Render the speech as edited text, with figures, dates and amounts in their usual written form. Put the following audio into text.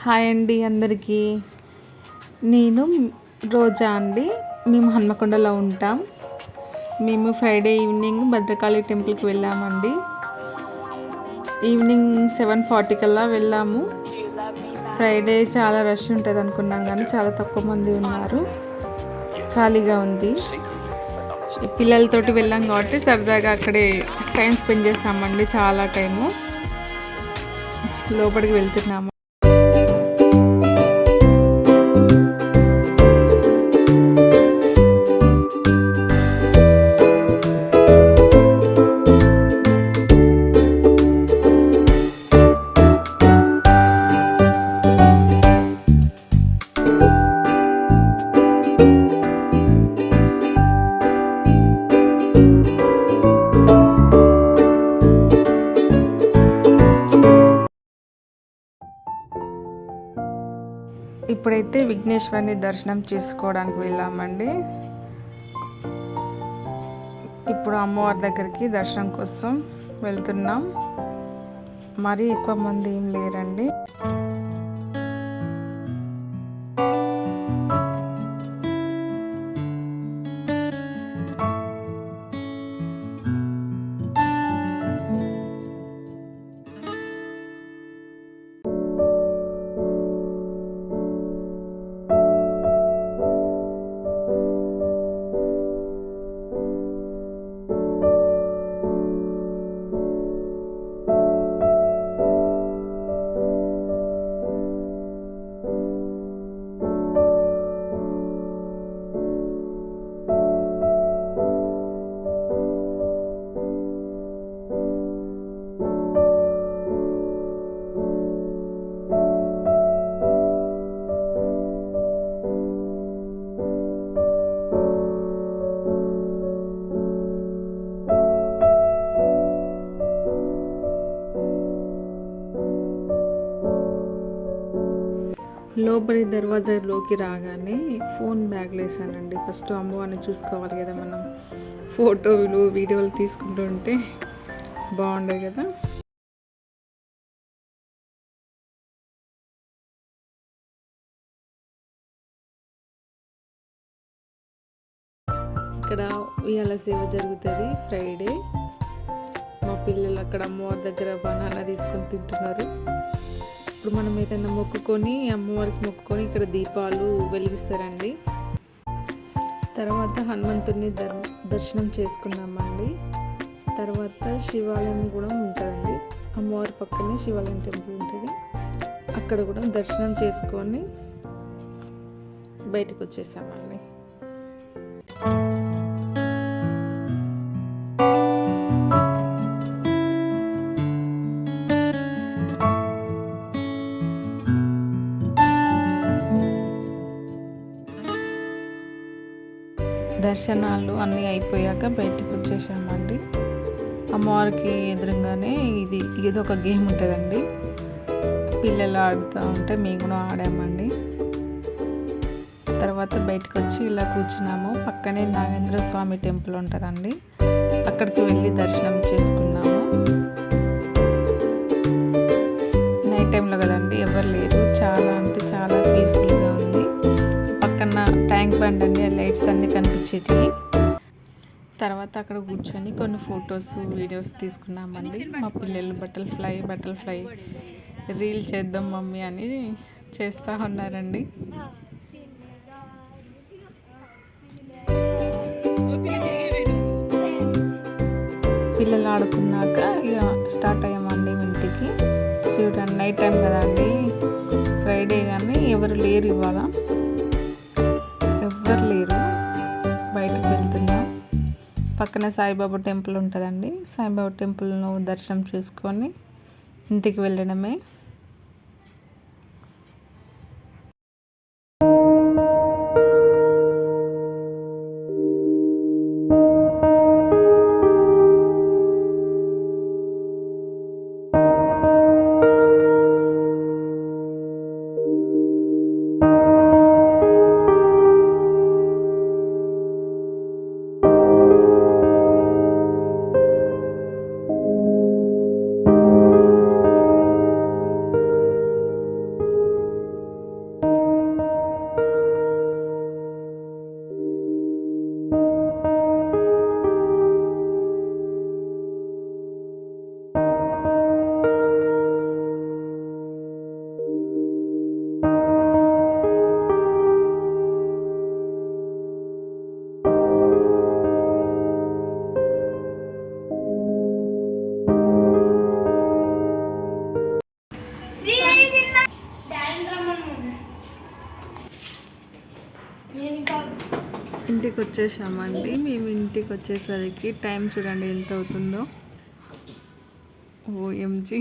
Hi అండి అందరికీ. నేను రోజా అండి. మేము హన్మకొండలో ఉంటాం. మేము ఫ్రైడే ఈవినింగ్ భద్రకాళి టెంపుల్కి వెళ్ళామండి. ఈవినింగ్ 7:40 కల్లా వెళ్ళాము. ఫ్రైడే చాలా రష్ ఉంటుంది అనుకున్నాం, కానీ చాలా తక్కువ మంది ఉన్నారు, ఖాళీగా ఉంది. పిల్లలతోటి వెళ్ళాం కాబట్టి సరదాగా అక్కడే టైం స్పెండ్ చేస్తామండి. చాలా టైము లోపలికి వెళ్తున్నాము. ఇప్పుడైతే విఘ్నేశ్వరుని దర్శనం చేసుకోవడానికి వెళ్ళామండి. ఇప్పుడు అమ్మవారి దగ్గరికి దర్శనం కోసం వెళ్తున్నాం. మరీ ఎక్కువ మంది ఏం లేరండి. లోపలి దర్వాజాలోకి రాగానే ఫోన్ బ్యాగ్లో వేసానండి. ఫస్ట్ అమ్మవారిని చూసుకోవాలి కదా, మనం ఫోటోలు వీడియోలు తీసుకుంటూ ఉంటే బాగుండదు కదా. ఇక్కడ ఉయ్యాల సేవ జరుగుతుంది ఫ్రైడే. మా పిల్లలు అక్కడ అమ్మవారి దగ్గర బనానా తీసుకొని తింటున్నారు. ఇప్పుడు మనం ఏదైనా మొక్కుకొని అమ్మవారికి మొక్కుకొని ఇక్కడ దీపాలు వెలిగిస్తారండి. తర్వాత హనుమంతుడిని దర్శనం చేసుకున్నామండి. తర్వాత శివాలయం కూడా ఉంటుందండి. అమ్మవారి పక్కనే శివాలయం టెంపుల్ ఉంటుంది. అక్కడ కూడా దర్శనం చేసుకొని బయటకు వచ్చేసామండి. దర్శనాలు అన్నీ అయిపోయాక బయటకు వచ్చేసామండి. అమ్మవారికి ఎదురుగానే ఇది ఒక గేమ్ ఉంటుందండి. పిల్లలు ఆడుతూ ఉంటే మేము కూడా ఆడామండి. తర్వాత బయటకు వచ్చి ఇలా కూర్చున్నాము. పక్కనే నాగేంద్ర స్వామి టెంపుల్ ఉంటుందండి. అక్కడికి వెళ్ళి దర్శనం చేసుకున్నాము. నైట్ టైంలో కదండి, ఎవరు లేరు. చాలా అంటే చాలా పీస్ఫుల్గా ఉంది. పక్కన ట్యాంక్ బండ్ అన్ని లైట్స్ అన్నీ కనిపించేవి. తర్వాత అక్కడ కూర్చొని కొన్ని ఫొటోస్ వీడియోస్ తీసుకున్నామండి. మా పిల్లలు బటర్ఫ్లై రీల్ చేద్దాం మమ్మీ అని చేస్తూ ఉన్నారండి. పిల్లలు ఆడుకున్నాక ఇక స్టార్ట్ అయ్యామండి ఇంటికి. చూడండి, నైట్ టైం కదండి, ఫ్రైడే, కానీ ఎవరు లేరు, ఇవాళ ఎవ్వరు లేరు. బయటకు వెళ్తున్నాం. పక్కన సాయిబాబా టెంపుల్ ఉంటుందండి. సాయిబాబా టెంపుల్ను దర్శనం చేసుకొని ఇంటికి వెళ్ళడమే. ఇంటికి వచ్చేసామండి. మేము ఇంటికి వచ్చేసరికి టైం చూడండి ఎంత అవుతుందో. ఓఎంజీ